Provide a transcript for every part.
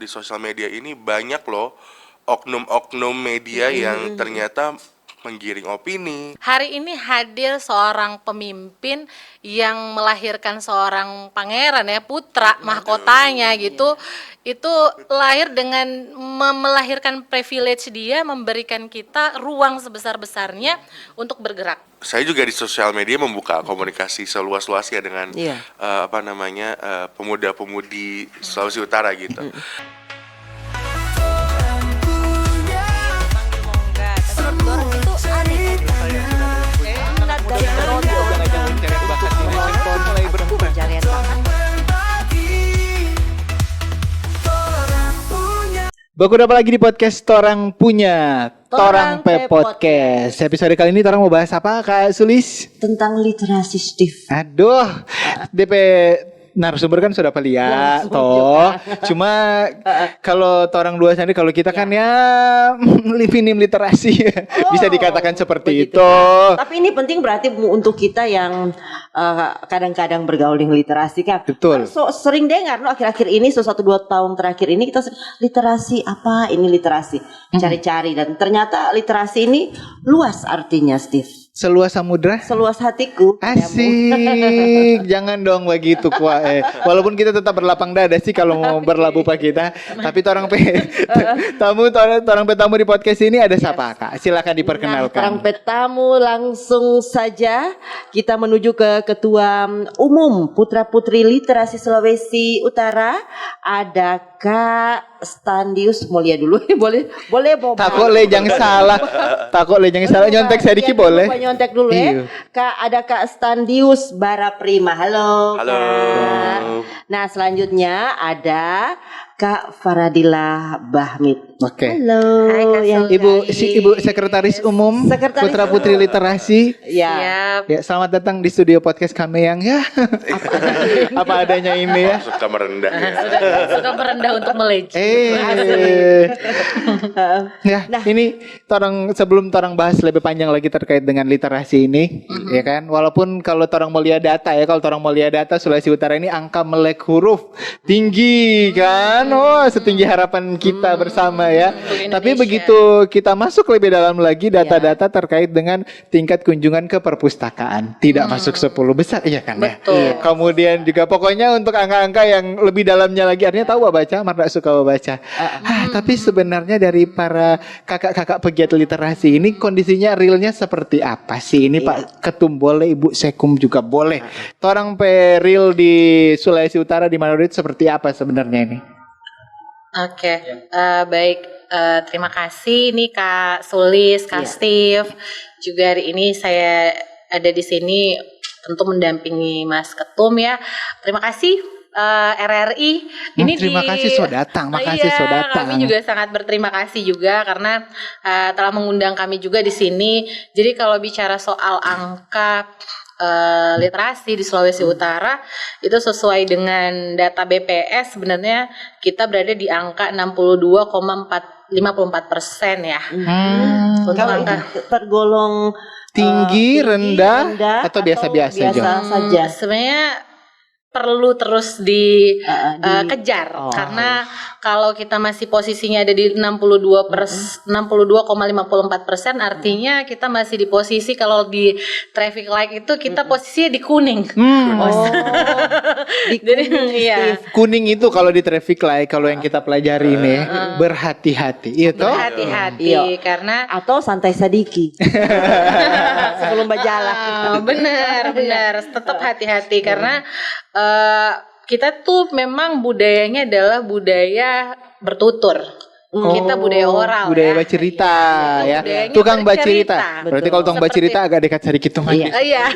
di sosial media ini banyak loh oknum-oknum media yang ternyata menggiring opini. Hari ini hadir seorang pemimpin yang melahirkan seorang pangeran ya, putra mahkotanya gitu. Itu lahir dengan melahirkan privilege dia, memberikan kita ruang sebesar-besarnya untuk bergerak. Saya juga di sosial media membuka komunikasi seluas-luasnya dengan pemuda-pemudi Sulawesi Utara gitu. Baku dapat lagi di podcast Torang Punya Torang Pe Podcast. Episode kali ini Torang mau bahas apa Kak Sulis? Tentang literasi, Steve. Aduh, DP narasumber kan sudah pelia toh. Cuma kalau Torang dua sendiri, kalau kita kan ya minim literasi bisa dikatakan seperti begitu, itu. Tapi ini penting berarti untuk kita yang kadang-kadang bergaul dengan literasi kan. Betul. Kan sering dengar akhir-akhir ini 1-2 tahun terakhir ini kita literasi apa ini literasi cari-cari dan ternyata literasi ini luas artinya, Steve. Seluas samudra, seluas hatiku. Asik. Jangan dong begitu kuah. Walaupun kita tetap berlapang dada sih kalau mau berlabuh pak kita. Tapi Torang tamu di podcast ini ada siapa Kak? Silakan diperkenalkan. Torang tamu langsung saja kita menuju ke Ketua Umum Putra Putri Literasi Sulawesi Utara. Ada Kak Standius Mulia dulu. boleh Takut lejang salah. Nyontek sedikit boleh. Nyontek dulu ya. Kak, ada Kak Standius Baraprima. Halo. Kak. Nah, selanjutnya ada Kak Faradila Bahmid. Oke. Halo. Hai, Kak Ibu Sekretaris Umum Putra Putri Literasi. Ya. Ya, selamat datang di studio podcast kami yang ya apa adanya ini ya. Suka merendah ya. Sudah merendah untuk melejit. Nah, ini sebelum Torang bahas lebih panjang lagi terkait dengan literasi ini, ya kan. Walaupun kalau Torang mau lihat data ya, Sulawesi Utara ini angka melek huruf tinggi kan. Oh, setinggi harapan kita bersama ya. Tapi begitu kita masuk lebih dalam lagi data-data terkait dengan tingkat kunjungan ke perpustakaan, tidak masuk 10 besar, iya kan ya. Betul. Kemudian juga pokoknya untuk angka-angka yang lebih dalamnya lagi, artinya tahu baca, mardak suka baca. Tapi sebenarnya dari para kakak-kakak pegiat literasi ini kondisinya realnya seperti apa sih? Ini Pak Ketum boleh, Ibu Sekum juga boleh. Torang real di Sulawesi Utara di Manado seperti apa sebenarnya ini? Oke, baik. Terima kasih nih Kak Sulis, Kak Steve. Juga hari ini saya ada di sini untuk mendampingi Mas Ketum ya. Terima kasih RRI. Terima kasih sudah datang. Kami juga sangat berterima kasih juga karena telah mengundang kami juga di sini. Jadi kalau bicara soal angka literasi di Sulawesi Utara itu sesuai dengan data BPS sebenarnya kita berada di angka 62,54% ya. Kalau itu tergolong tinggi, rendah atau biasa-biasa saja. Sebenarnya perlu terus dikejar karena kalau kita masih posisinya ada di 62,54% artinya kita masih di posisi kalau di traffic light itu kita posisinya di kuning. Jadi kuning itu kalau di traffic light kalau yang kita pelajari ini berhati-hati itu. Berhati-hati karena atau santai sadiki sebelum berjalan. Benar tetap hati-hati karena kita tuh memang budayanya adalah budaya bertutur. Kita budaya oral, budaya bercerita ya. Tukang bercerita. Berarti kalau tukang bercerita agak dekat sedikit tuh. Iya.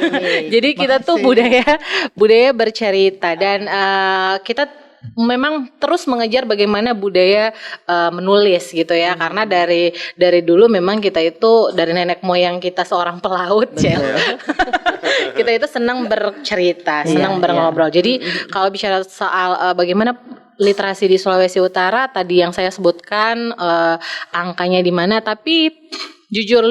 Jadi kita tuh budaya bercerita dan kita memang terus mengejar bagaimana budaya menulis gitu ya karena dari dulu memang kita itu dari nenek moyang kita seorang pelaut ya. Kita itu senang bercerita, senang berngobrol. Jadi kalau bicara soal bagaimana literasi di Sulawesi Utara tadi yang saya sebutkan angkanya di mana, tapi jujur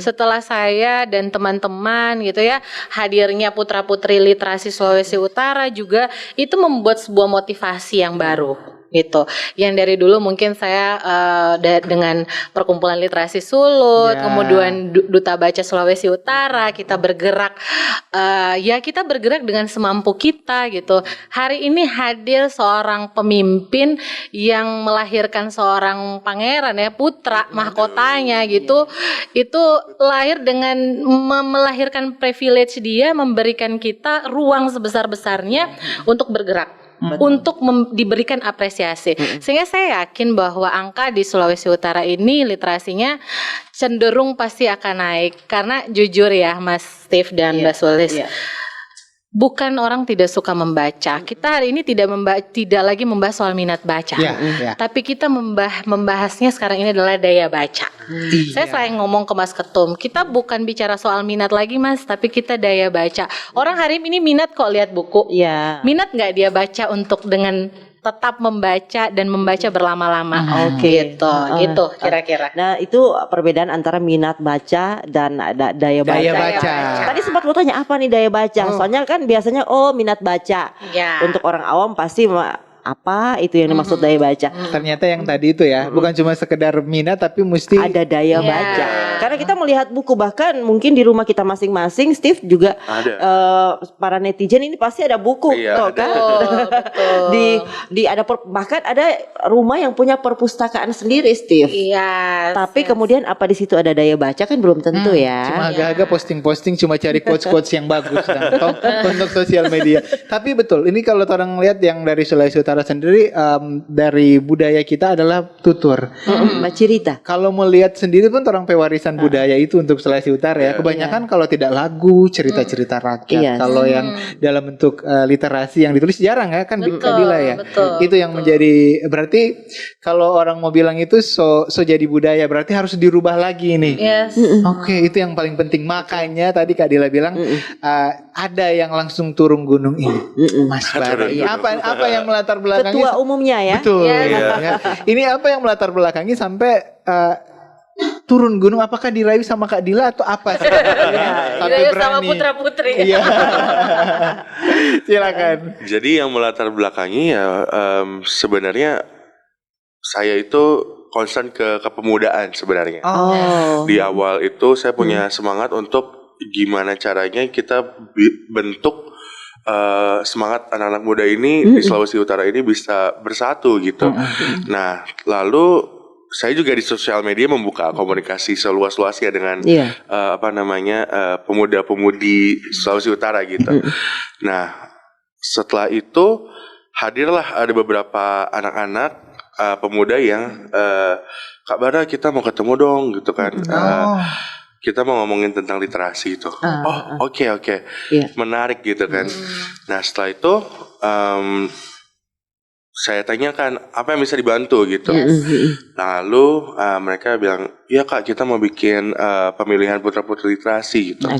setelah saya dan teman-teman gitu ya hadirnya putra-putri literasi Sulawesi Utara juga itu membuat sebuah motivasi yang baru gitu. Yang dari dulu mungkin saya dengan perkumpulan literasi Sulut, Ya. kemudian Duta Baca Sulawesi Utara, kita bergerak kita bergerak dengan semampu kita gitu. Hari ini hadir seorang pemimpin yang melahirkan seorang pangeran ya, putra mahkotanya gitu. Itu lahir dengan melahirkan privilege dia, memberikan kita ruang sebesar-besarnya untuk bergerak. Untuk diberikan apresiasi. Sehingga saya yakin bahwa angka di Sulawesi Utara ini literasinya cenderung pasti akan naik. Karena jujur ya Mas Steve dan Mbak Sulis, bukan orang tidak suka membaca. Kita hari ini tidak lagi membahas soal minat baca. Tapi kita membahasnya sekarang ini adalah daya baca. Saya selain ngomong ke Mas Ketum, kita bukan bicara soal minat lagi Mas, tapi kita daya baca. Orang hari ini minat kok lihat buku. Minat nggak dia baca untuk dengan tetap membaca dan membaca berlama-lama. Gitu kira-kira. Nah, itu perbedaan antara minat baca dan daya baca. Daya baca. Tadi sempat mau tanya apa nih daya baca? Soalnya kan biasanya minat baca. Untuk orang awam pasti apa itu yang dimaksud daya baca? Ternyata yang tadi itu ya, bukan cuma sekedar minat tapi mesti ada daya baca. Karena kita melihat buku, bahkan mungkin di rumah kita masing-masing, Steve juga para netizen ini pasti ada buku, toh kan? di ada bahkan ada rumah yang punya perpustakaan sendiri, Steve. Tapi kemudian apa di situ ada daya baca kan belum tentu ya. Cuma agak-agak posting-posting, cuma cari quotes-quotes yang bagus dan untuk sosial media. Tapi betul, ini kalau orang lihat yang dari Sulawesi Utara sendiri, dari budaya kita adalah tutur. Cerita. Kalau mau lihat sendiri pun orang pewarisan budaya itu untuk Sulawesi Utara ya. Kebanyakan kalau tidak lagu, cerita-cerita rakyat. Kalau yang dalam bentuk literasi yang ditulis jarang ya, kan Kadila ya. Itu yang menjadi, berarti kalau orang mau bilang itu so jadi budaya, berarti harus dirubah lagi nih. Oke, itu yang paling penting. Makanya tadi Kadila bilang ada yang langsung turun gunung ini. Mas Bara. Apa yang melatar belakangi? Ketua umumnya ya. Betul. Ya. Ini apa yang melatar belakangi sampai turun gunung? Apakah dirayu sama Kak Dila atau apa sih? Dirayu sama putra-putri. Iya. Silakan. Jadi yang melatar belakangi ya sebenarnya saya itu concern ke kepemudaan sebenarnya. Di awal itu saya punya semangat untuk gimana caranya kita bentuk semangat anak-anak muda ini di Sulawesi Utara ini bisa bersatu gitu. Nah, lalu saya juga di sosial media membuka komunikasi seluas-luasnya dengan pemuda-pemudi Sulawesi Utara gitu. Nah, setelah itu hadirlah ada beberapa anak-anak pemuda yang Kak Bara, kita mau ketemu dong gitu kan. Kita mau ngomongin tentang literasi itu. Oke. Menarik gitu kan. Nah, setelah itu saya tanyakan apa yang bisa dibantu gitu. Lalu mereka bilang, "Ya Kak, kita mau bikin pemilihan putra-putri literasi gitu."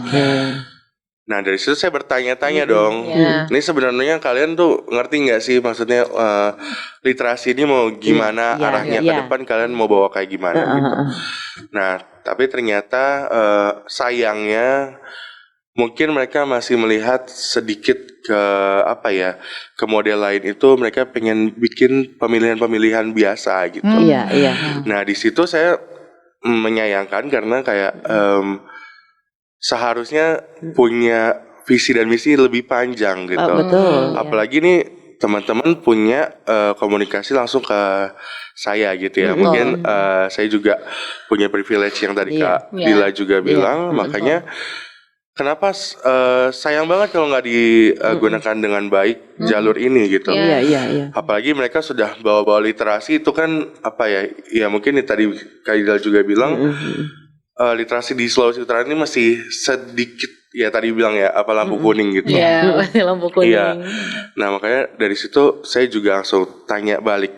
Nah, dari situ saya bertanya-tanya dong. Ini sebenarnya kalian tuh ngerti nggak sih maksudnya literasi ini mau gimana arahnya ke depan, kalian mau bawa kayak gimana gitu. Nah, tapi ternyata sayangnya mungkin mereka masih melihat sedikit ke model lain itu, mereka pengen bikin pemilihan-pemilihan biasa gitu. Nah, di situ saya menyayangkan karena kayak seharusnya punya visi dan misi lebih panjang gitu. Apalagi nih teman-teman punya komunikasi langsung ke saya gitu ya. Mungkin saya juga punya privilege yang tadi Kak Dila juga bilang. Makanya kenapa sayang banget kalau nggak digunakan dengan baik jalur ini gitu. Apalagi mereka sudah bawa-bawa literasi itu kan ya mungkin tadi Kak Dila juga bilang literasi di Sulawesi Utara ini masih sedikit ya, tadi bilang ya lampu kuning gitu. Masih lampu kuning. Nah, makanya dari situ saya juga langsung tanya balik.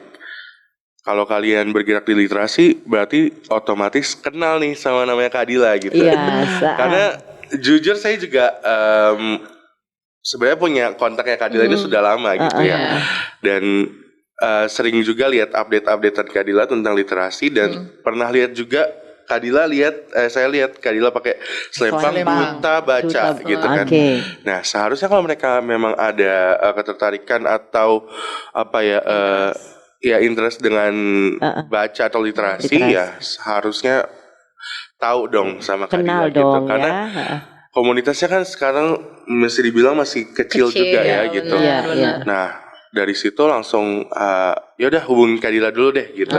Kalau kalian bergerak di literasi berarti otomatis kenal nih sama namanya Kak Dila gitu. Karena jujur saya juga sebenarnya punya kontaknya Kak Dila ini sudah lama gitu ya. Dan sering juga lihat update-updatean Kak Dila tentang literasi, dan pernah lihat juga saya lihat Kak Dila pakai selempang Duta Baca gitu kan. Nah, seharusnya kalau mereka memang ada ketertarikan atau ya interest dengan baca atau literasi, ya harusnya tahu dong sama Kenal Kadila gitu. dong Karena ya. komunitasnya kan sekarang mesti dibilang masih kecil juga ya gitu. Benar. Nah dari situ langsung ya udah hubungin Kadila dulu deh gitu.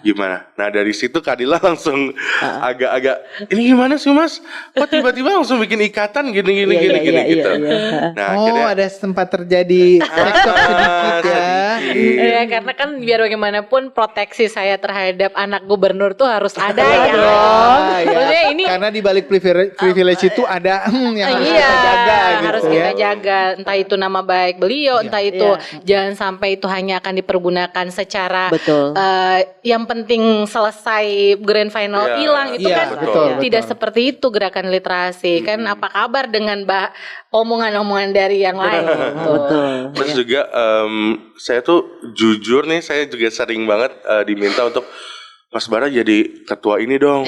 Gimana? Nah dari situ Kadila langsung agak-agak ini gimana sih Mas? Kok tiba-tiba langsung bikin ikatan gini gitu. Nah akhirnya ada sempat terjadi TikTok sedikit ya. Ya karena kan biar bagaimanapun proteksi saya terhadap anak gubernur tuh harus ada ya. Maksudnya ini Karena di balik privilege itu ada yang harus iya, kita jaga gitu harus ya. kita jaga. Entah itu nama baik beliau, entah itu jangan sampai itu hanya akan dipergunakan secara Betul. yang penting selesai grand final hilang itu kan tidak seperti itu gerakan literasi. Kan apa kabar dengan omongan-omongan dari yang lain gitu. Terus juga saya tuh jujur nih, saya juga sering banget diminta untuk Mas Bara jadi ketua ini dong.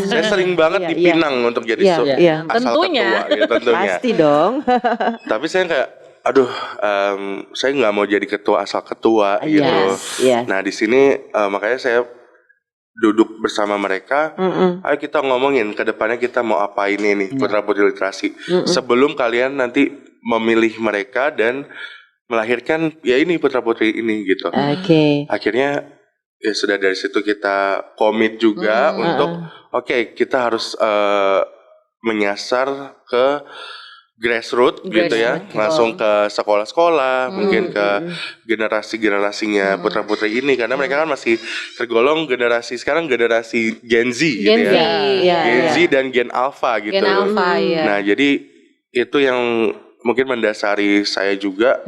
Saya sering banget dipinang untuk jadi asal Tentunya. ketua gitu, tentunya. Pasti dong. Tapi saya kayak aduh, saya nggak mau jadi ketua asal ketua gitu. Nah di sini makanya saya duduk bersama mereka. Ayo kita ngomongin ke depannya kita mau apain ini putra putri literasi. Sebelum kalian nanti memilih mereka dan melahirkan ya ini putra putri ini gitu. Akhirnya ya sudah dari situ kita komit juga untuk kita harus menyasar ke grassroots gitu ya, langsung ke sekolah-sekolah, mungkin ke generasi-generasinya putra-putri ini karena mereka kan masih tergolong generasi sekarang generasi Gen Z gitu ya. Gen Z dan Gen Alpha gitu. Gen Alpha, Nah, jadi itu yang mungkin mendasari saya juga.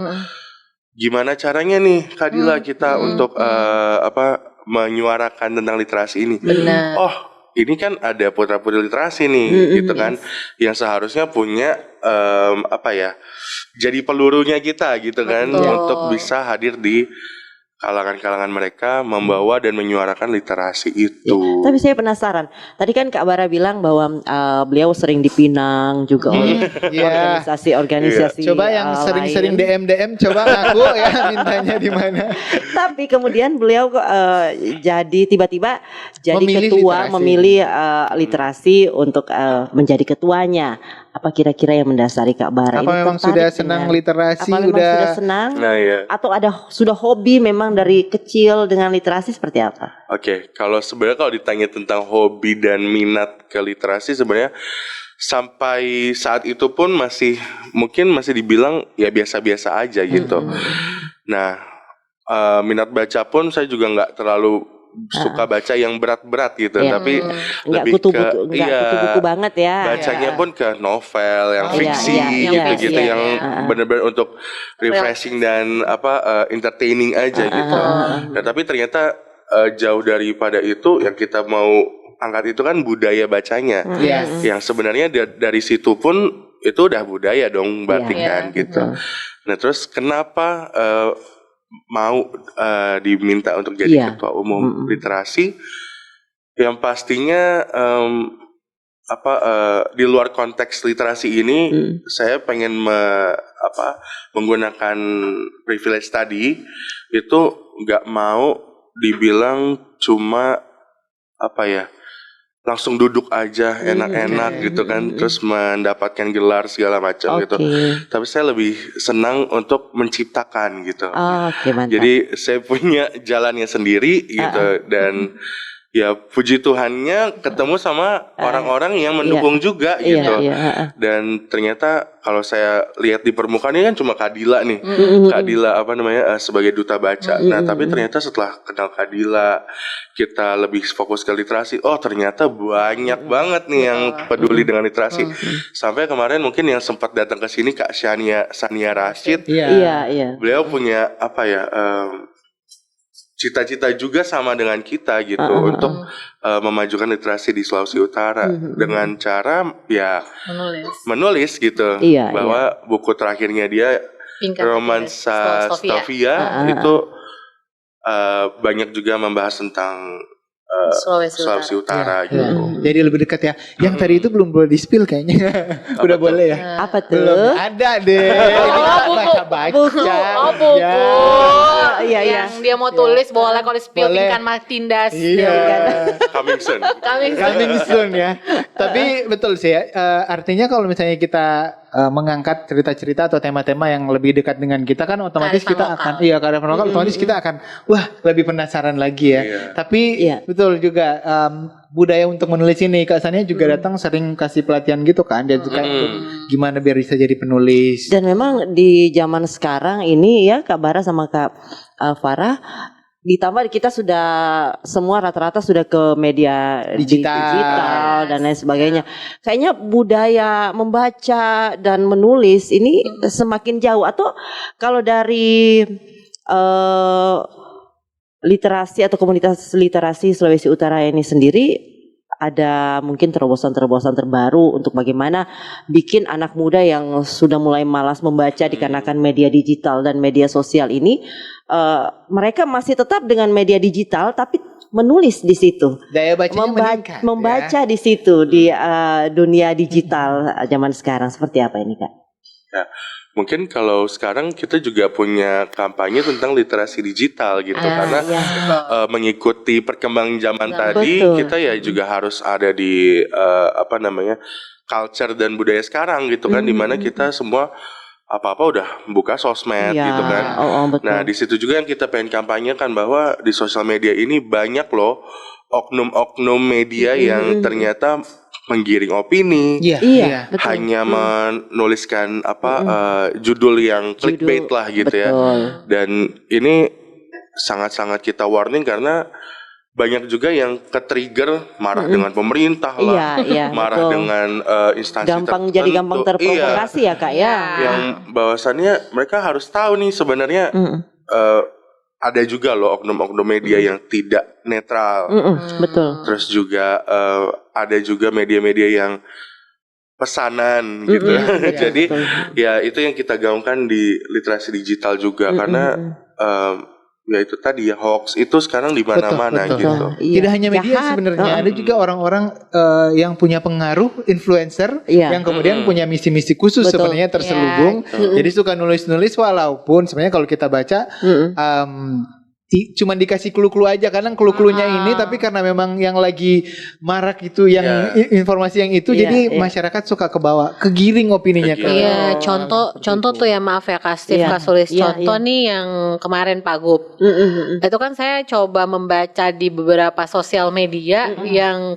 Gimana caranya nih Kadila kita untuk menyuarakan tentang literasi ini? Benar. Oh, ini kan ada putra-putri literasi nih, gitu kan, yang seharusnya punya jadi pelurunya kita, gitu kan, untuk bisa hadir di kalangan-kalangan mereka membawa dan menyuarakan literasi itu. Tapi saya penasaran. Tadi kan Kak Bara bilang bahwa beliau sering dipinang juga oleh organisasi-organisasi. Coba yang sering-sering DM coba ngaku ya mintanya di mana. Tapi kemudian beliau jadi tiba-tiba jadi memilih literasi untuk menjadi ketuanya. Apa kira-kira yang mendasari Kak Bara? Apa memang sudah senang literasi? Apa memang sudah senang? Nah, atau sudah hobi memang dari kecil dengan literasi seperti apa? Oke, kalau ditanya tentang hobi dan minat ke literasi sebenarnya sampai saat itu pun masih dibilang ya biasa-biasa aja gitu. Nah, minat baca pun saya juga nggak terlalu suka baca yang berat-berat gitu, tapi lebih buku banget ya. Bacanya pun ke novel yang fiksi gitu-gitu yang benar-benar untuk refreshing dan entertaining aja gitu. Nah, tapi ternyata jauh daripada itu yang kita mau angkat itu kan budaya bacanya. Yang sebenarnya dari situ pun itu udah budaya dong berarti kan gitu. Nah, terus kenapa mau diminta untuk jadi ketua umum literasi? Yang pastinya di luar konteks literasi ini saya pengen menggunakan privilege tadi itu nggak mau dibilang cuma langsung duduk aja enak-enak gitu kan, terus mendapatkan gelar segala macam gitu. Tapi saya lebih senang untuk menciptakan gitu. Jadi saya punya jalannya sendiri gitu dan ya puji Tuhannya ketemu sama orang-orang yang mendukung juga gitu. Dan ternyata kalau saya lihat di permukaan ini kan cuma Kadila nih. Kadila sebagai duta baca. Nah, tapi ternyata setelah kenal Kadila, kita lebih fokus ke literasi. Oh, ternyata banyak banget nih yang peduli dengan literasi. Sampai kemarin mungkin yang sempat datang ke sini Kak Sania Rashid. Beliau punya cita-cita juga sama dengan kita gitu untuk memajukan literasi di Sulawesi Utara dengan cara menulis gitu bahwa buku terakhirnya dia Romansa Stovia itu banyak juga membahas tentang Sulawesi Utara gitu. Jadi lebih dekat ya. Yang tadi itu belum boleh di-spill kayaknya. Udah boleh ya? Apa tuh? Belum ada deh. Buku. Baca-baca. Buku. Iya. yang dia mau tulis boleh, kalau spill Boleh. ikan Martindas. Iya. Coming soon. Coming soon ya. Tapi betul sih ya. Artinya kalau misalnya kita mengangkat cerita-cerita atau tema-tema yang lebih dekat dengan kita kan otomatis Kearifan kita lokal. akan kearifan lokal otomatis kita akan wah lebih penasaran lagi ya. Iya. Tapi Iya. betul juga budaya untuk menulis ini Kak Sania juga datang sering kasih pelatihan gitu kan. Dia juga gimana biar bisa jadi penulis. Dan memang di zaman sekarang ini ya Kak Bara sama Kak Farah, ditambah kita sudah semua rata-rata sudah ke media digital dan lain sebagainya. Kayaknya budaya membaca dan menulis ini semakin jauh. Atau kalau dari literasi atau komunitas literasi Sulawesi Utara ini sendiri, ada mungkin terobosan-terobosan terbaru untuk bagaimana bikin anak muda yang sudah mulai malas membaca dikarenakan media digital dan media sosial ini, mereka masih tetap dengan media digital tapi menulis di situ, Daya bacanya meningkat, membaca di situ di dunia digital zaman sekarang. Seperti apa ini Kak? Ya, mungkin kalau sekarang kita juga punya kampanye tentang literasi digital gitu, karena mengikuti perkembangan zaman tadi, Betul. kita ya juga harus ada di culture dan budaya sekarang gitu kan, dimana kita semua apa-apa udah buka sosmed Iya. gitu kan. Betul. Nah di situ juga yang kita pengen kampanyekan bahwa di sosial media ini banyak loh oknum-oknum media yang ternyata menggiring opini, Iya, betul. hanya menuliskan judul yang clickbait lah gitu ya. Betul. Dan ini sangat-sangat kita warning karena banyak juga yang ke-trigger marah dengan pemerintah lah, Iya, marah betul. dengan instansi Gampang tertentu. jadi gampang terprovokasi ya Kak ya. Yang bahwasannya mereka harus tahu nih sebenarnya ada juga loh oknum-oknum media yang tidak netral. Betul. Terus juga ada juga media-media yang pesanan gitu. Jadi ya itu yang kita gaungkan di literasi digital juga, karena ya itu tadi ya, hoax itu sekarang di mana-mana Betul. gitu. Tidak hanya media Jahat. sebenarnya, ada juga orang-orang yang punya pengaruh, influencer Iya. yang kemudian punya misi-misi khusus Betul. sebenarnya terselubung. Jadi suka nulis-nulis walaupun sebenarnya kalau kita baca cuman dikasih clue-clue aja, kadang clue-cluenya ini tapi karena memang yang lagi marak itu yang informasi yang itu, jadi masyarakat suka kebawa, kegiring opininya ke. Iya, contoh tuh ya, maaf ya Kak Steve, Kak Sulis, contoh nih yang kemarin Pak Gup. Itu kan saya coba membaca di beberapa sosial media yang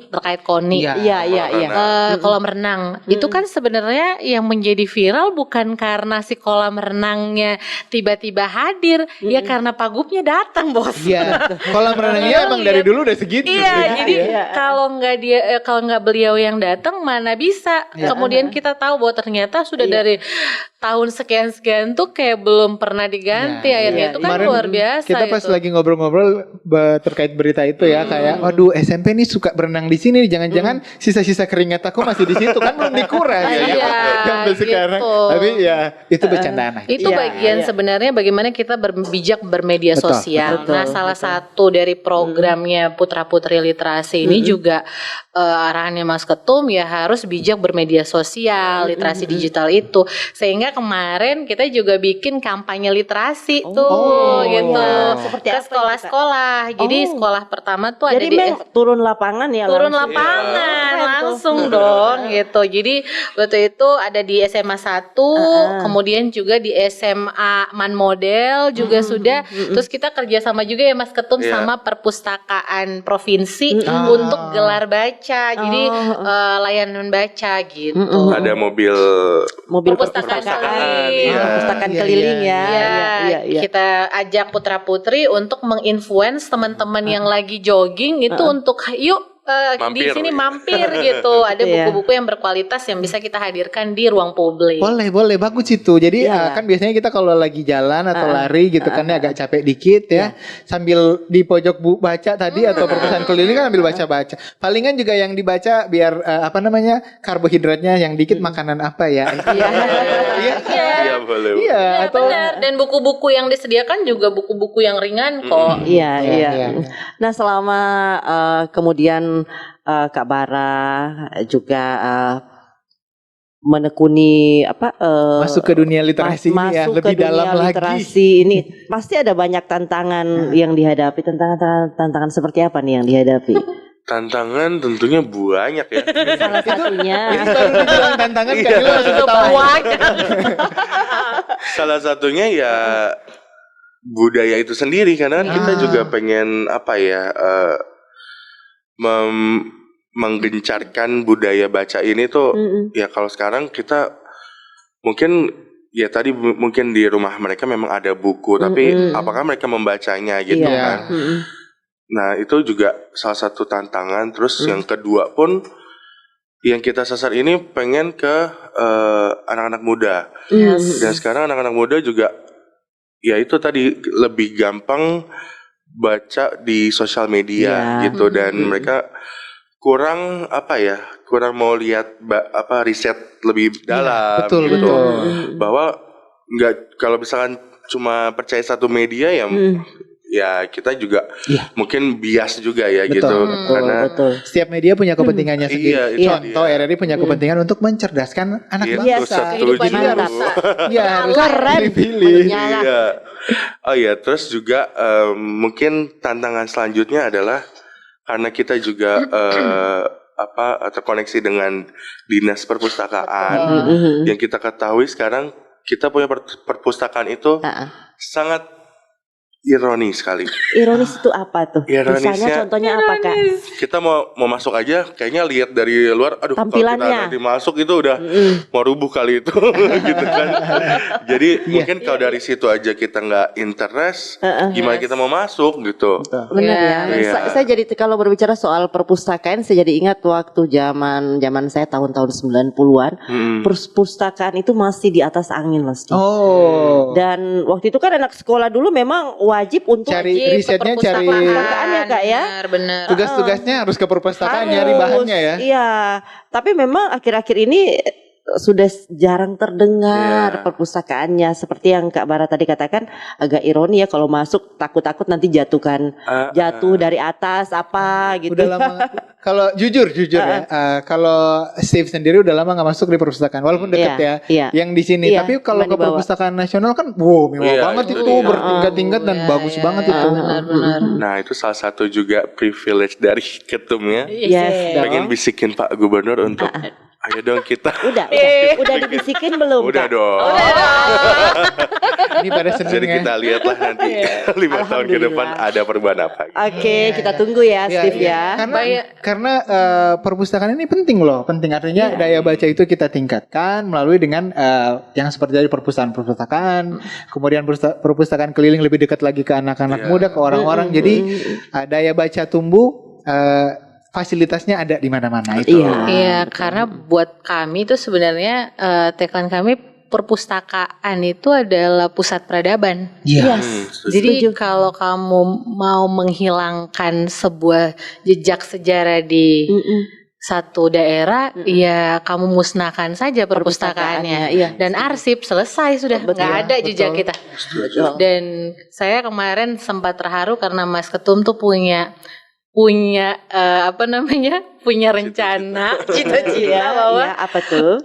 terkait KONI. Iya. Kolam renang. Itu kan sebenarnya yang menjadi viral bukan karena si kolam renangnya tiba-tiba hadir, ya karena Pak Gupnya datang, Bos. Iya, kolam renangnya emang dari dulu udah segitu. Iya, jadi kalau nggak beliau yang datang mana bisa. Kemudian kita tahu bahwa ternyata sudah dari tahun sekian tuh kayak belum pernah diganti. Akhirnya itu kan Kemarin luar biasa. Kita pas itu. lagi ngobrol-ngobrol terkait berita itu ya, kayak waduh SMP nih suka berenang di sini, jangan-jangan sisa-sisa keringat aku masih di situ, kan belum dikuras Iya, sampai sekarang. gitu. Tapi ya itu bercandaan aja. Itu bagian sebenarnya bagaimana kita bijak bermedia sosial. betul, Nah, salah satu dari programnya Putra Putri Literasi ini juga arahannya Mas Ketum ya harus bijak bermedia sosial, literasi digital itu. Sehingga kemarin kita juga bikin kampanye literasi tuh gitu. iya. Seperti ke apa itu, sekolah-sekolah. Jadi sekolah pertama tuh Jadi ada di memang turun lapangan ya. turun langsung. lapangan langsung dong gitu. Jadi waktu itu ada di SMA 1, kemudian juga di SMA Man Model juga sudah. Terus kita kerjasama juga ya Mas Ketum sama perpustakaan provinsi untuk gelar baca. Jadi layanan baca gitu. Ada mobil Perpustakaan perpustakaan keliling ya. Iya. Kita ajak putra putri untuk menginfluence teman-teman yang lagi jogging itu untuk yuk di Mampir. sini mampir gitu. Ada buku-buku yang berkualitas yang bisa kita hadirkan di ruang publik. Boleh, bagus itu. Jadi kan biasanya kita kalau lagi jalan atau lari gitu kan ya agak capek dikit ya, sambil di pojok baca tadi atau perpustakaan keliling kan ambil baca-baca. Palingan juga yang dibaca biar karbohidratnya yang dikit, makanan apa ya? Iya boleh. Ya, benar. Dan buku-buku yang disediakan juga buku-buku yang ringan kok. Iya. Nah, selama kemudian Kak Bara juga menekuni Masuk ke dunia literasi ini ya, masuk lebih ke dunia dalam literasi lagi. ini pasti ada banyak tantangan yang dihadapi. Tantangan seperti apa nih yang dihadapi? Tantangan tentunya banyak ya. Salah satunya Ini baru dibilang tantangan kan lu langsung ketawa. Salah satunya ya budaya itu sendiri, karena kita juga pengen menggencarkan budaya baca ini tuh. Ya kalau sekarang kita mungkin ya tadi mungkin di rumah mereka memang ada buku, tapi apakah mereka membacanya gitu Iya. kan? Nah itu juga salah satu tantangan. Terus yang kedua pun yang kita sasar ini pengen ke anak-anak muda. Dan sekarang anak-anak muda juga ya itu tadi lebih gampang baca di sosial media gitu, dan mereka kurang kurang mau lihat riset lebih dalam Betul, gitu. betul. Bahwa nggak, kalau misalkan cuma percaya satu media ya kita juga mungkin bias juga ya Betul, gitu, betul, karena Setiap media punya kepentingannya sendiri. Iya, itu Contoh dia. RRI punya kepentingan untuk mencerdaskan anak Itu bangsa. setuju. Jadi harus, ya harus Keren. dipilih. Menyala. Iya. Oh ya, terus juga mungkin tantangan selanjutnya adalah karena kita juga terkoneksi dengan dinas perpustakaan. Yang kita ketahui sekarang kita punya perpustakaan itu sangat ironis sekali. Ironis itu apa tuh? Ironisnya- Misalnya contohnya apa Kak? Kita mau masuk aja, kayaknya lihat dari luar, aduh kalau kita Tampilannya. nanti masuk itu udah mau rubuh kali itu, gitu kan. Jadi mungkin kalau dari situ aja kita nggak interest, gimana kita mau masuk gitu. Benar ya. Iya. Saya jadi kalau berbicara soal perpustakaan, saya jadi ingat waktu zaman saya tahun-tahun 90-an, perpustakaan itu masih di atas angin loh. Steve. Oh. Dan waktu itu kan anak sekolah dulu memang wajib untuk Cari Wajib risetnya, cari perpustakaan ya, Kak, ya? Benar. tugas-tugasnya harus ke perpustakaan Harus. nyari bahannya ya. Iya, tapi memang akhir-akhir ini sudah jarang terdengar perpustakaannya. Seperti yang Kak Bara tadi katakan, agak ironi ya, kalau masuk takut-takut nanti jatuh dari atas apa gitu. Udah lama. Kalau jujur ya, kalau Steve sendiri udah lama nggak masuk di perpustakaan, walaupun deket Iya, ya, iya. yang di sini. Iya, Tapi kalau cuma ke di bawah. perpustakaan nasional kan, wow, mewah Iya, banget itu itu, dia. bertingkat-tingkat dan bagus banget itu. Benar. Nah itu salah satu juga privilege dari ketumnya. Yes. Pengen bisikin Pak Gubernur untuk ayo dong kita. Udah dibisikin belum? Udah Kak? dong. Ini pada seneng Jadi ya. kita lihatlah nanti 5 tahun ke depan ada perubahan apa. Oke, kita tunggu ya, Iya, Steve iya. ya. Karena perpustakaan ini penting loh, penting artinya daya baca itu kita tingkatkan melalui dengan yang seperti dari perpustakaan, kemudian perpustakaan keliling lebih dekat lagi ke anak-anak muda, ke orang-orang. Jadi daya baca tumbuh, fasilitasnya ada di mana-mana itu. Iya, karena buat kami itu sebenarnya tagline kami perpustakaan itu adalah pusat peradaban. Iya. Jadi kalau kamu mau menghilangkan sebuah jejak sejarah di satu daerah, ya kamu musnahkan saja perpustakaannya. Iya. Dan arsip selesai sudah, nggak ada jejak kita. Dan saya kemarin sempat terharu karena Mas Ketum tuh punya rencana cita-cita bahwa apa tuh?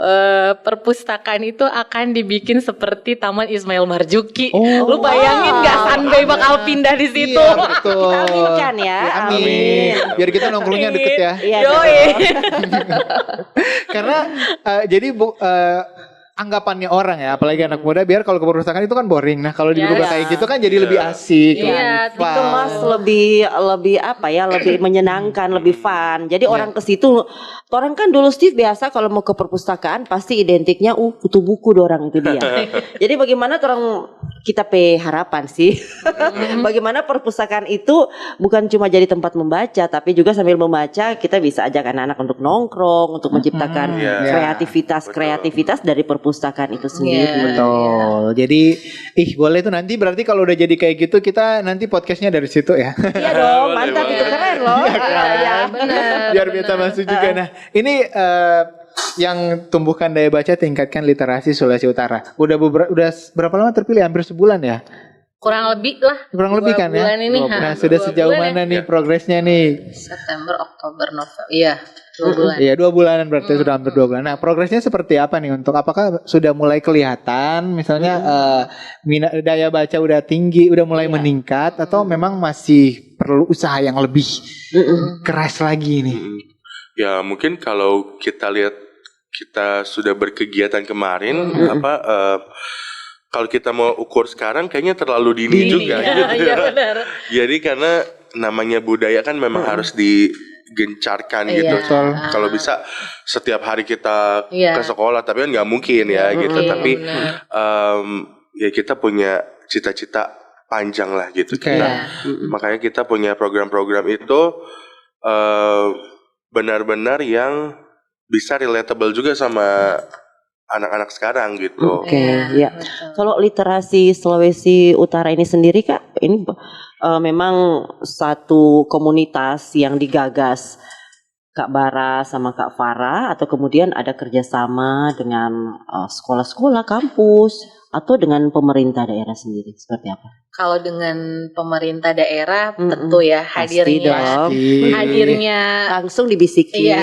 perpustakaan itu akan dibikin seperti Taman Ismail Marzuki. Lu bayangin nggak Sunday bakal pindah di situ? Iya, betul. Kita aminkan ya. Ya, amin. Biar kita nongkrongnya deket ya. Iya. Yoi. Karena jadi anggapannya orang ya, apalagi anak muda, biar kalau ke perpustakaan itu kan boring. Nah kalau dirubah kayak gitu kan jadi lebih asik. Iya, kan? Itu Mas lebih menyenangkan, lebih fun. Jadi orang ke situ, orang kan dulu Steve biasa kalau mau ke perpustakaan pasti identiknya butuh buku orang itu dia. Jadi bagaimana orang kita harapan sih. Bagaimana perpustakaan itu bukan cuma jadi tempat membaca, tapi juga sambil membaca kita bisa ajak anak-anak untuk nongkrong, untuk menciptakan kreativitas dari perpustakaan itu sendiri. Betul. Jadi boleh tuh nanti berarti kalau udah jadi kayak gitu kita nanti podcastnya dari situ ya. Iya dong, mantap itu keren loh. Iya, benar. Biar kita masuk juga. Nah ini yang tumbuhkan daya baca, tingkatkan literasi Sulawesi Utara. Udah berapa lama terpilih? Hampir sebulan ya? kurang lebih lah. Kurang lebih kan ya? Bulan ini. Nah, sudah 2 sejauh bulan mana ya? nih progresnya nih? September, Oktober, November. Iya, 2 bulan. Iya 2 bulanan berarti sudah hampir 2 bulan. Nah progresnya seperti apa nih untuk apakah sudah mulai kelihatan misalnya minat daya baca udah tinggi, udah mulai meningkat atau memang masih perlu usaha yang lebih keras lagi nih? Ya mungkin kalau kita lihat kita sudah berkegiatan kemarin kalau kita mau ukur sekarang kayaknya terlalu dini juga gitu. Iya benar. Jadi karena namanya budaya kan memang harus digencarkan gitu. Kalau bisa setiap hari kita ke sekolah, tapi kan nggak mungkin ya gitu. Tapi ya kita punya cita-cita panjang lah gitu. Makanya kita punya program-program itu benar-benar yang bisa relatable juga sama anak-anak sekarang gitu. Ya. Kalau literasi Sulawesi Utara ini sendiri Kak, ini memang satu komunitas yang digagas Kak Bara sama Kak Farah atau kemudian ada kerjasama dengan sekolah-sekolah, kampus atau dengan pemerintah daerah sendiri seperti apa? Kalau dengan pemerintah daerah tentu ya hadirnya langsung dibisikin. Iya.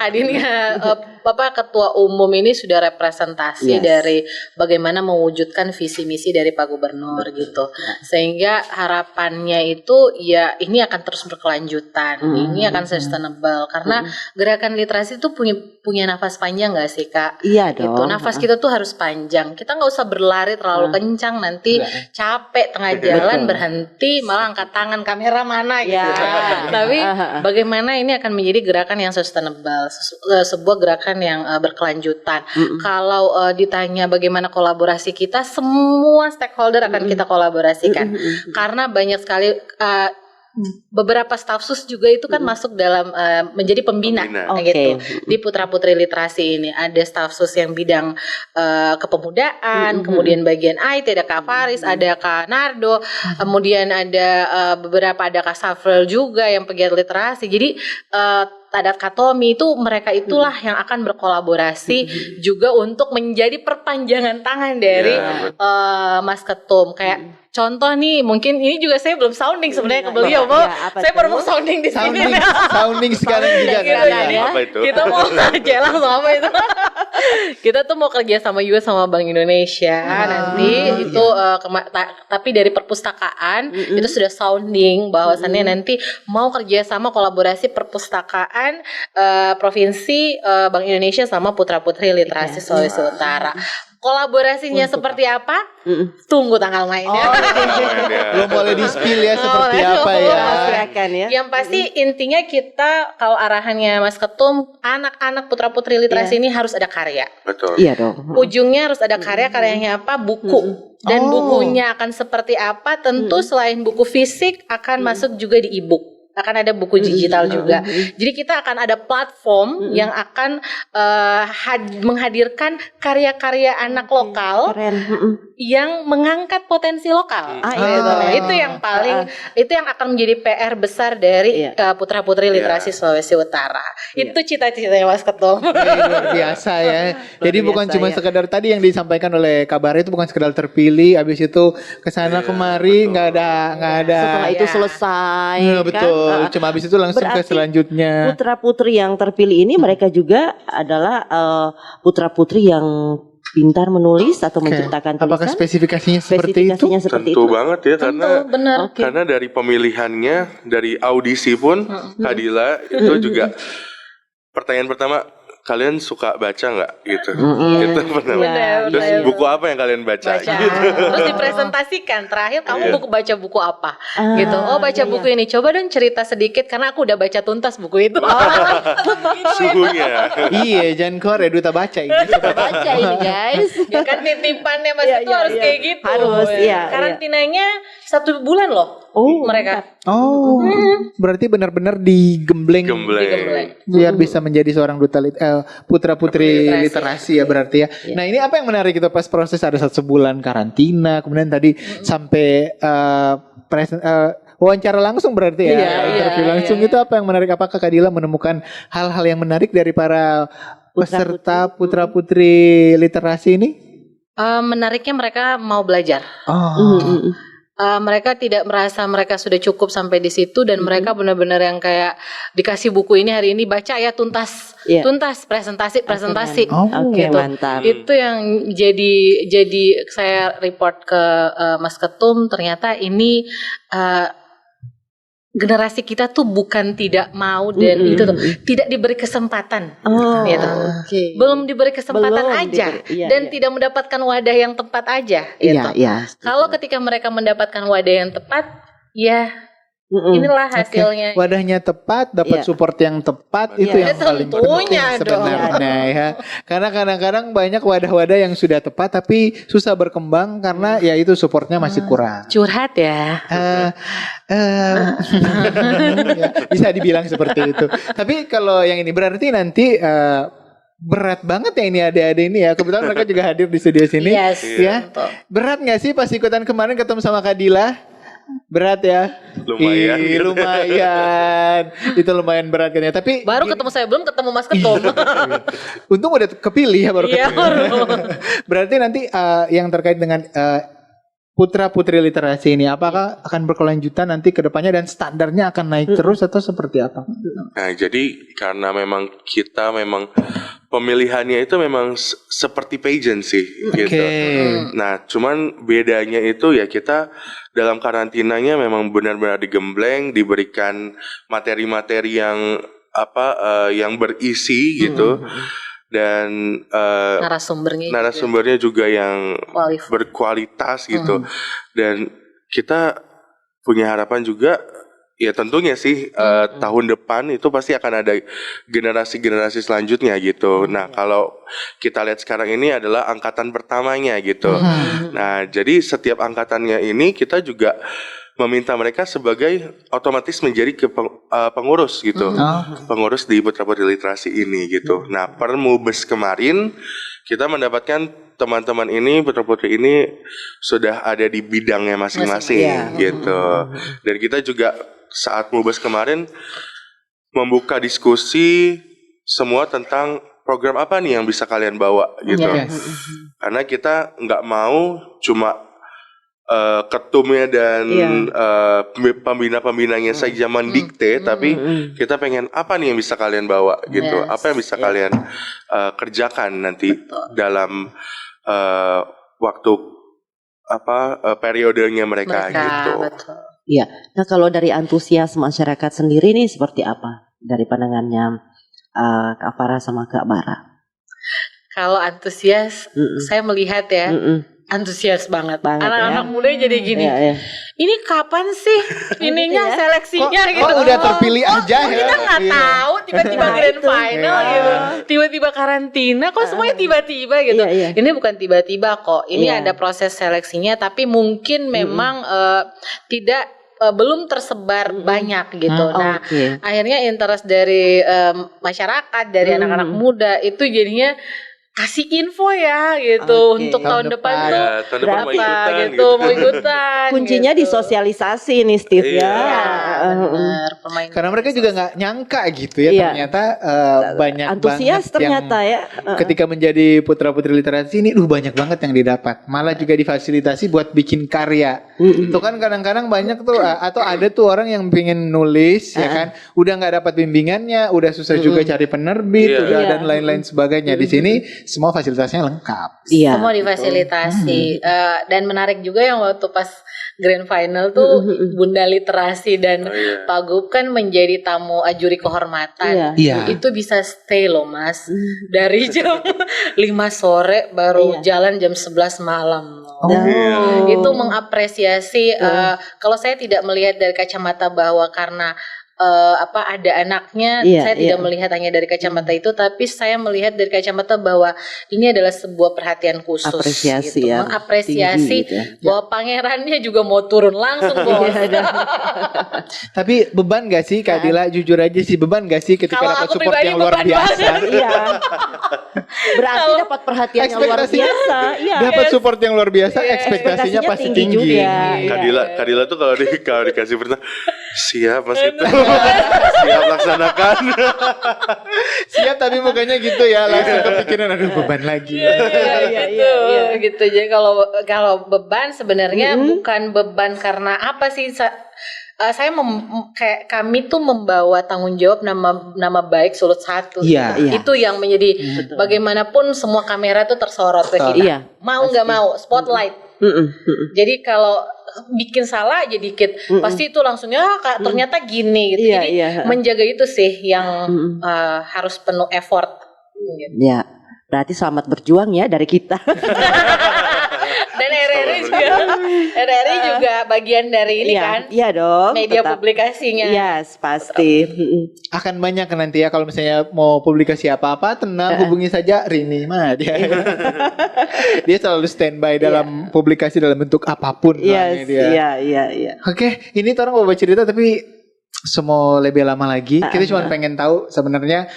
Hadirnya Ketua Umum ini sudah representasi dari bagaimana mewujudkan visi misi dari Pak Gubernur gitu. Sehingga harapannya itu ya ini akan terus berkelanjutan. Ini akan sustainable karena gerakan literasi itu punya nafas panjang enggak sih Kak? Iya dong. Gitu. Nafas kita tuh harus panjang. Kita nggak usah berlari terlalu kencang nanti capek tengah jalan berhenti malah angkat tangan kamera mana gitu. Tapi bagaimana ini akan menjadi gerakan yang sustainable, sebuah gerakan yang berkelanjutan. Kalau ditanya bagaimana kolaborasi kita, semua stakeholder akan kita kolaborasikan karena banyak sekali beberapa staf sus juga itu kan masuk dalam menjadi pembina. Gitu. Di Putra Putri Literasi ini ada staf sus yang bidang kepemudaan, kemudian bagian IT ada Kak Faris, ada Kak Nardo, kemudian ada beberapa ada Kak Safrel juga yang pegiat literasi. Jadi Tadat Katomi itu mereka itulah yang akan berkolaborasi juga untuk menjadi perpanjangan tangan dari Mas Ketum. Kayak contoh nih, mungkin ini juga saya belum sounding sebenarnya ke beliau, saya baru mau sounding di sini. Sounding sekarang juga Jadi kita mau aja langsung apa itu? Kita tuh mau kerja sama juga sama Bank Indonesia nanti itu tapi dari perpustakaan itu sudah sounding bahwasannya nanti mau kerja sama kolaborasi perpustakaan provinsi Bank Indonesia sama Putra Putri Literasi Sulawesi Utara. Kolaborasinya seperti apa? Tunggu tanggal mainnya. Belum boleh di-spill ya seperti apa ya. Yang pasti intinya kita kalau arahannya Mas Ketum, anak-anak Putra Putri Literasi ini harus ada karya. Betul. Iya dong. Ujungnya harus ada karya, karyanya apa? Buku. Dan bukunya akan seperti apa? Tentu selain buku fisik akan masuk juga di e-book. Akan ada buku digital juga. Jadi kita akan ada platform yang akan menghadirkan karya-karya anak lokal yang mengangkat potensi lokal. Itu yang paling itu yang akan menjadi PR besar dari Putra Putri Literasi Sulawesi Utara. Itu cita-citanya Mas Ketum. Luar biasa ya. Jadi bukan cuma sekedar tadi yang disampaikan oleh Kabar itu bukan sekedar terpilih, habis itu kesana kemari nggak ada. Setelah itu selesai. Betul. Cuma habis itu langsung ke selanjutnya. Putra-putri yang terpilih ini mereka juga adalah putra-putri yang pintar menulis atau menciptakan tulisan. Apakah spesifikasinya seperti itu? Tentu banget ya Benar. karena dari pemilihannya, dari audisi pun Hadila itu juga pertanyaan pertama, kalian suka baca nggak gitu? Itu pertama. Terus buku apa yang kalian baca? Gitu. Terus dipresentasikan. Terakhir kamu baca buku apa? Gitu. Baca buku ini. Coba dong cerita sedikit karena aku udah baca tuntas buku itu. Suhunya. Iya, jangan kore duta baca ini. Suka baca ini guys. Ya kan titipannya Mas itu harus kayak gitu. Harus, Karantinanya 1 bulan loh. Mereka. Berarti benar-benar digembleng. Biar bisa menjadi seorang duta putra putri literasi ya berarti ya. Nah ini apa yang menarik itu pas proses ada 1 bulan karantina, kemudian tadi sampai wawancara langsung berarti ya. Interview langsung itu apa yang menarik? Apakah Kak Dila menemukan hal-hal yang menarik dari para peserta putra putri literasi ini? Menariknya mereka mau belajar. Oh. Mereka tidak merasa mereka sudah cukup sampai di situ dan mereka benar-benar yang kayak dikasih buku ini hari ini baca ya tuntas, Iya. tuntas presentasi. Oh. Oke, Gitu. mantap. Itu yang jadi saya report ke Mas Ketum, ternyata ini generasi kita tuh bukan tidak mau dan itu tuh tidak diberi kesempatan. Oh, Gitu. oke. Belum diberi kesempatan Belum aja diberi, iya, dan iya. tidak mendapatkan wadah yang tepat aja gitu. Iya, iya. Kalau ketika mereka mendapatkan wadah yang tepat, ya inilah hasilnya. Wadahnya tepat, dapat Iya. support yang tepat, itu Iya. yang paling penting Tentunya sebenarnya ya. Karena kadang-kadang banyak wadah-wadah yang sudah tepat tapi susah berkembang karena ya itu supportnya masih kurang. Curhat ya. Ya, bisa dibilang seperti itu. Tapi kalau yang ini berarti nanti berat banget ya ini adik-adik ini ya. Kebetulan mereka juga hadir di studio sini. Yes. Ya. Berat gak sih pas ikutan kemarin ketemu sama Kak Dila? Berat ya? Lumayan Ih, gitu. lumayan. Itu lumayan berat kan ya. Tapi Baru ketemu saya, belum ketemu Mas Ketum. untung udah kepilih ya baru Iya, ketemu. baru. Berarti nanti yang terkait dengan putra putri literasi ini apakah akan berkelanjutan nanti ke depannya dan standarnya akan naik terus atau seperti apa? Nah, jadi karena memang kita pemilihannya itu memang seperti pageant sih gitu. Nah, cuman bedanya itu ya kita dalam karantinanya memang benar-benar digembleng, diberikan materi-materi yang yang berisi gitu. Dan narasumbernya juga yang berkualitas gitu. Dan kita punya harapan juga ya tentunya sih tahun depan itu pasti akan ada generasi-generasi selanjutnya gitu. Nah, kalau kita lihat sekarang ini adalah angkatan pertamanya gitu. Nah, jadi setiap angkatannya ini kita juga meminta mereka sebagai otomatis menjadi pengurus gitu. Pengurus di Putra Putri Literasi ini gitu. Nah, per Mubes kemarin kita mendapatkan teman-teman ini, Putra Putri ini sudah ada di bidangnya masing-masing gitu. Dan kita juga saat Mubes kemarin membuka diskusi semua tentang program apa nih yang bisa kalian bawa gitu. Karena kita nggak mau cuma ketumnya dan pembina-pembinanya saja mendikte, tapi kita pengen apa nih yang bisa kalian bawa gitu, apa yang bisa kalian kerjakan nanti dalam waktu periodenya mereka gitu. Iya. Nah, kalau dari antusias masyarakat sendiri nih seperti apa dari pandangannya Kak Farah sama Kak Bara? Kalau antusias, saya melihat ya. Antusias banget. Anak-anak muda jadi gini. Ini kapan sih ininya seleksinya gitu. Kok udah terpilih aja ya? Kita nggak tahu tiba-tiba grand final gitu. Tiba-tiba karantina kok semuanya tiba-tiba gitu. Ini bukan tiba-tiba kok. Ini ada proses seleksinya tapi mungkin memang tidak belum tersebar banyak gitu. Nah, akhirnya interest dari masyarakat, dari anak-anak muda itu jadinya kasih info ya gitu untuk tahun depan tuh tahun depan berapa gitu mau ikutan. Kuncinya gitu. di sosialisasi nih Steve ya. Benar, karena mereka juga nggak nyangka gitu ya ternyata banyak antusias banget ternyata yang ketika menjadi putra putri literasi ini banyak banget yang didapat, malah juga difasilitasi buat bikin karya. Itu kan kadang-kadang banyak tuh atau ada tuh orang yang pengen nulis ya kan udah nggak dapat bimbingannya, udah susah juga cari penerbit dan lain-lain sebagainya. Di sini semua fasilitasnya lengkap. Semua difasilitasi. Dan menarik juga yang waktu pas grand final tuh Bunda Literasi dan Pak Gub kan menjadi tamu juri kehormatan. Itu bisa stay loh Mas. Dari jam 5 sore baru jalan jam 11 malam. Itu mengapresiasi kalau saya tidak melihat dari kacamata bahwa karena ada anaknya, saya tidak melihat hanya dari kacamata itu, tapi saya melihat dari kacamata bahwa ini adalah sebuah perhatian khusus, apresiasi gitu. ya, mengapresiasi gitu ya. bahwa pangerannya juga mau turun langsung bos. Tapi beban gak sih Kak Dila, jujur aja sih, beban gak sih ketika Kalau dapat aku support pribadi yang luar beban biasa? Berarti dapat perhatian yang luar biasa. Dapat support yang luar biasa, ekspektasinya pasti tinggi juga. Kak Dila tuh kalau dikasih pertanyaan siap Mas itu. Siap laksanakan. Siap tapi mukanya gitu ya, langsung kepikiran aduh beban lagi. Gitu. Jadi kalau beban sebenarnya bukan beban karena apa sih? Saya kayak kami tuh membawa tanggung jawab nama baik Sulut 1. Iya. Itu yang menjadi bagaimanapun semua kamera tuh tersorot ke kita. Iya, Mau nggak mau spotlight. Jadi kalau bikin salah aja dikit pasti itu langsung ternyata gini gitu. Jadi menjaga itu sih yang harus penuh effort. Gitu. Ya, berarti selamat berjuang ya dari kita. Dan RRI juga bagian dari ini kan. Iya dong. Media publikasinya. Yes, pasti. Akan banyak nanti ya kalau misalnya mau publikasi apa-apa, tenang hubungi saja Rini mah dia. Dia selalu standby dalam publikasi dalam bentuk apapun. Yes, dia. Iya. Oke, ini orang mau cerita tapi semua lebih lama lagi. Kita cuma pengen tahu sebenarnya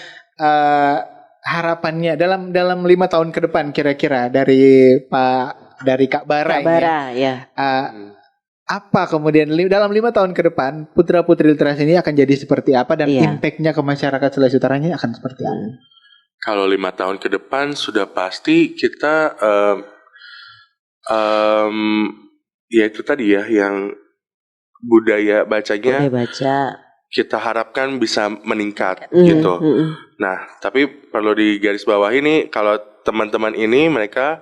harapannya dalam 5 tahun ke depan kira-kira dari Kak Bara ini. Ya. Apa kemudian dalam 5 tahun ke depan Putra Putri Literasi ini akan jadi seperti apa dan impactnya ke masyarakat Sulawesi Utaranya akan seperti apa? Kalau 5 tahun ke depan sudah pasti kita ya itu tadi ya yang budaya bacanya kita harapkan bisa meningkat gitu. Nah, tapi perlu digarisbawahi nih kalau teman-teman ini mereka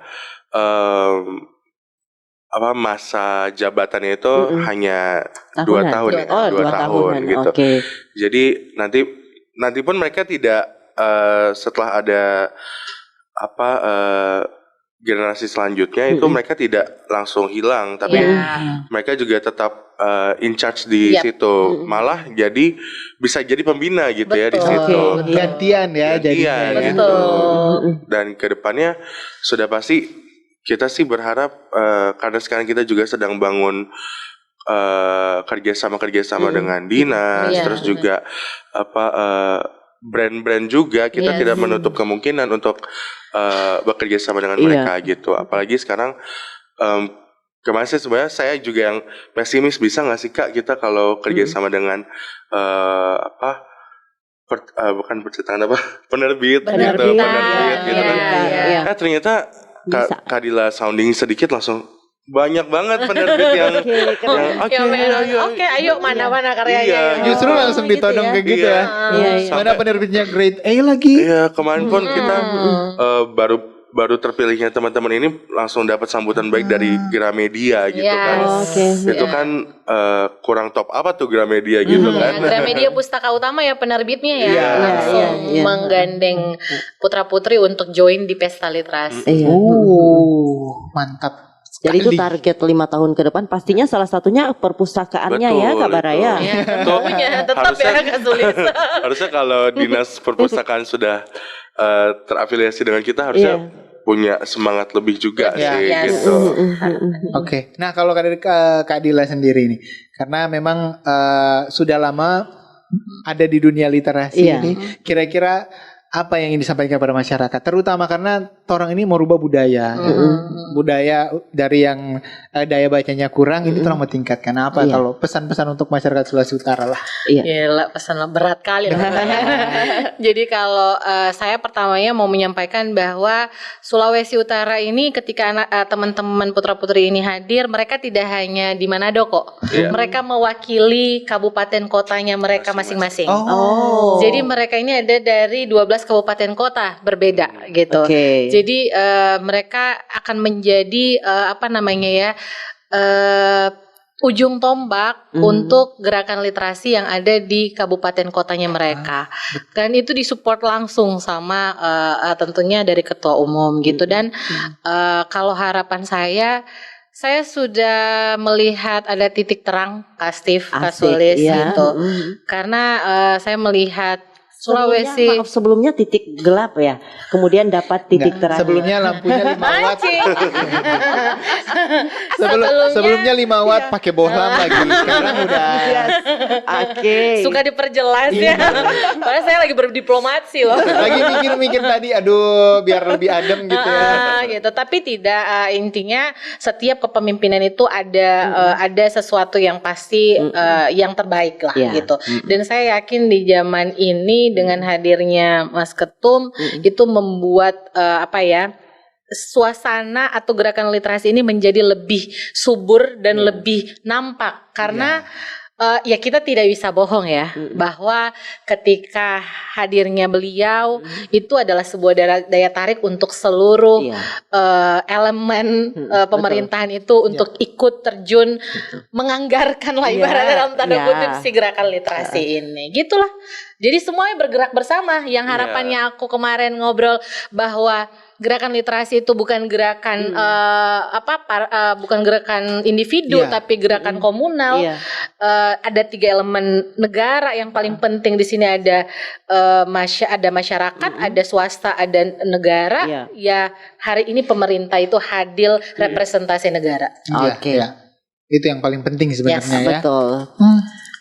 masa jabatannya itu hanya 2 tahun ya, 2 tahun gitu. Jadi nanti pun mereka tidak setelah ada generasi selanjutnya itu mereka tidak langsung hilang, tapi mereka juga tetap in charge di situ, malah bisa jadi pembina gitu ya di situ. Gantian ya jadinya. Gitu. Dan kedepannya sudah pasti kita sih berharap karena sekarang kita juga sedang bangun kerjasama dengan dinas, terus juga brand-brand juga kita tidak menutup kemungkinan untuk bekerja sama dengan mereka gitu. Apalagi sekarang kemarin sih sebenarnya saya juga yang pesimis, bisa nggak sih Kak kita kalau kerja sama dengan bukan percetakan penerbit gitu kan. Ternyata Kak Dila sounding sedikit langsung banyak banget penerbit yang ayo mana karyanya. Justru langsung ditodong kayak gitu ya. Mana penerbitnya grade A lagi. Iya, kemarin pun kita baru terpilihnya teman-teman ini langsung dapat sambutan baik dari Gramedia gitu kan. Itu kan kurang top apa tuh Gramedia gitu kan. Gramedia Pustaka Utama ya penerbitnya ya. Langsung menggandeng putra-putri untuk join di Pesta Literasi. Mantap. Jadi itu target 5 tahun ke depan pastinya salah satunya perpustakaannya. Betul, ya Kak Bara ya. Tetap ya Kak Sulis. Harusnya kalau Dinas Perpustakaan sudah terafiliasi dengan kita harusnya punya semangat lebih juga sih gitu. Oke. Nah, kalau dari Kak Dila sendiri nih, karena memang sudah lama ada di dunia literasi ini, kira-kira apa yang ingin disampaikan kepada masyarakat, terutama karena orang ini merubah budaya, budaya dari yang daya bacanya kurang, ini orang mau tingkatkan apa kalau pesan-pesan untuk masyarakat Sulawesi Utara lah. Gila, pesan berat kali. Jadi kalau saya pertamanya mau menyampaikan bahwa Sulawesi Utara ini ketika teman-teman putra-putri ini hadir, mereka tidak hanya di Manado kok, mereka mewakili kabupaten kotanya mereka masing-masing. Jadi mereka ini ada dari 12 kabupaten kota berbeda gitu. Jadi mereka akan menjadi ujung tombak untuk gerakan literasi yang ada di kabupaten kotanya mereka. Dan itu disupport langsung sama tentunya dari ketua umum gitu. Dan kalau harapan saya sudah melihat ada titik terang Kak Steve, Kak Sulis gitu. Karena saya melihat Sulawesi sebelumnya titik gelap ya, kemudian dapat titik terang. Sebelumnya lampunya 5 watt. Sebelumnya 5 watt pakai bohlam lagi. Sekarang udah. Suka diperjelas ya. Padahal saya lagi berdiplomasi loh. Lagi mikir-mikir tadi, aduh biar lebih adem gitu ya. Gitu. Tapi tidak, intinya setiap kepemimpinan itu ada sesuatu yang pasti yang terbaik lah gitu. Dan saya yakin di zaman ini ini dengan hadirnya Mas Ketum itu membuat suasana atau gerakan literasi ini menjadi lebih subur dan lebih nampak karena ya kita tidak bisa bohong ya bahwa ketika hadirnya beliau itu adalah sebuah daya tarik untuk seluruh elemen pemerintahan itu untuk ikut terjun menganggarkan lah ibaratnya dalam tanda kutip si gerakan literasi ini gitulah. Jadi semuanya bergerak bersama. Yang harapannya aku kemarin ngobrol bahwa gerakan literasi itu bukan gerakan bukan gerakan individu tapi gerakan komunal. Ada 3 elemen negara yang paling penting di sini ada masyarakat, ada swasta, ada negara. Ya hari ini pemerintah itu hadir representasi negara. Oke. Itu yang paling penting sebenarnya ya. Betul.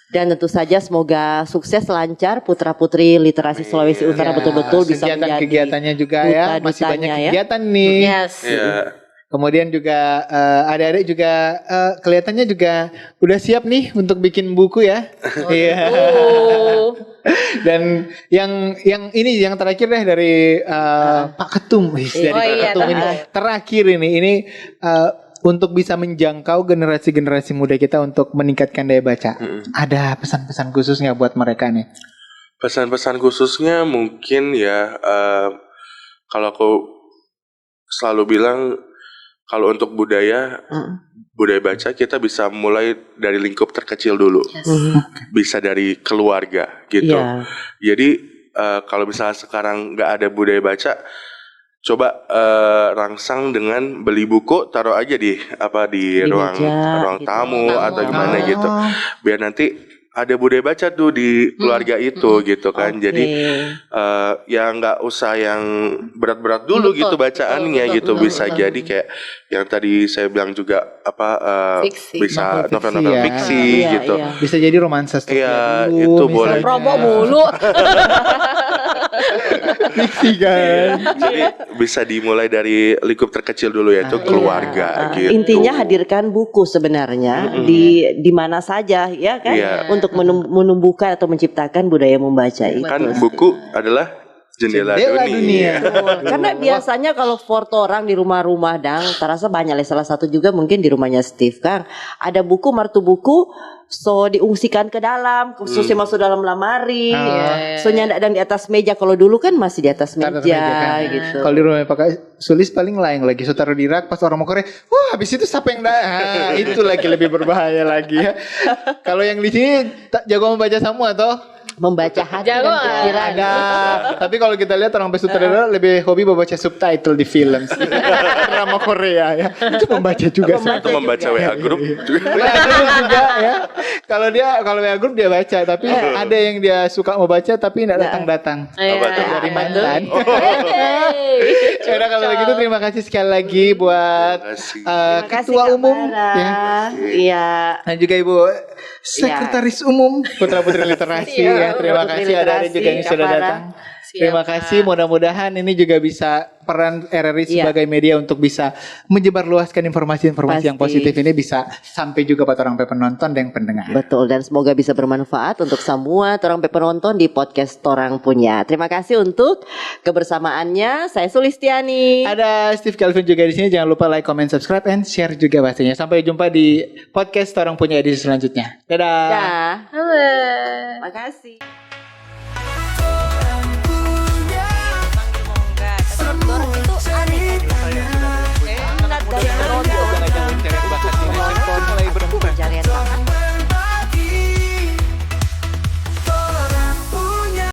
Dan tentu saja semoga sukses lancar putra-putri literasi Sulawesi Utara betul-betul bisa menjadi kegiatannya juga ya. Masih banyak kegiatan nih. Kemudian juga adik-adik juga kelihatannya juga udah siap nih untuk bikin buku ya. Dan yang ini yang terakhir deh dari Pak Ketum, Ketum ini terakhir ini untuk bisa menjangkau generasi-generasi muda kita untuk meningkatkan daya baca. Ada pesan-pesan khusus nggak buat mereka nih? Pesan-pesan khususnya mungkin ya kalau aku selalu bilang kalau untuk budaya baca kita bisa mulai dari lingkup terkecil dulu. Bisa dari keluarga gitu. Jadi kalau misalnya sekarang nggak ada budaya baca, coba rangsang dengan beli buku, taruh aja di ruang tamu atau gimana gitu, biar nanti ada budaya baca tuh di keluarga itu gitu kan. Jadi ya nggak usah yang berat-berat dulu gitu bacaannya gitu. Bisa jadi kayak yang tadi saya bilang juga bisa novel-novel fiksi gitu. Bisa jadi romansa dulu. Itu boleh. Promo mulu. Fiksi kan. Jadi bisa dimulai dari lingkup terkecil dulu yaitu keluarga gitu. Intinya hadirkan buku sebenarnya di mana saja ya kan untuk menumbuhkan atau menciptakan budaya membaca itu. Kan buku adalah jendela dunia. Karena biasanya kalau foto orang di rumah-rumah terasa banyak lah. Salah satu juga mungkin di rumahnya Steve Kang ada buku martu buku diungsikan ke dalam, khususnya masuk dalam lemari, so nyandak dan di atas meja. Kalau dulu kan masih di atas meja kan? Gitu. Kalau di rumah pakai Sulis paling lain lagi, so taruh di rak pas orang mau korek, wah habis itu siapa yang itu lagi lebih berbahaya lagi ya. Kalau yang di sini jago membaca semua toh. Membaca hati dan pikiran. Tapi kalau kita lihat orang sutradara lebih hobi membaca subtitle di film drama Korea ya. Itu membaca juga. Atau membaca WA group. WA group juga ya. Kalau WA group dia baca, tapi ada yang dia suka membaca tapi tidak datang-datang. Dari mantan. Udah kalau begitu terima kasih sekali lagi buat Ketua Umum ya. Iya. Dan juga Ibu Sekretaris Umum Putra Putri Literasi ya. Terima kasih ada juga yang sudah datang. Terima kasih, mudah-mudahan ini juga bisa peran RRI sebagai media untuk bisa menyebarluaskan informasi-informasi yang positif ini bisa sampai juga pada orang penonton dan pendengar. Betul, dan semoga bisa bermanfaat untuk semua orang penonton di podcast Torang Punya. Terima kasih untuk kebersamaannya. Saya Sulistiani. Ada Steve Calvin juga di sini. Jangan lupa like, comment, subscribe, and share juga pastinya. Sampai jumpa di podcast Torang Punya edisi selanjutnya. Dadah. Halo. Terima kasih.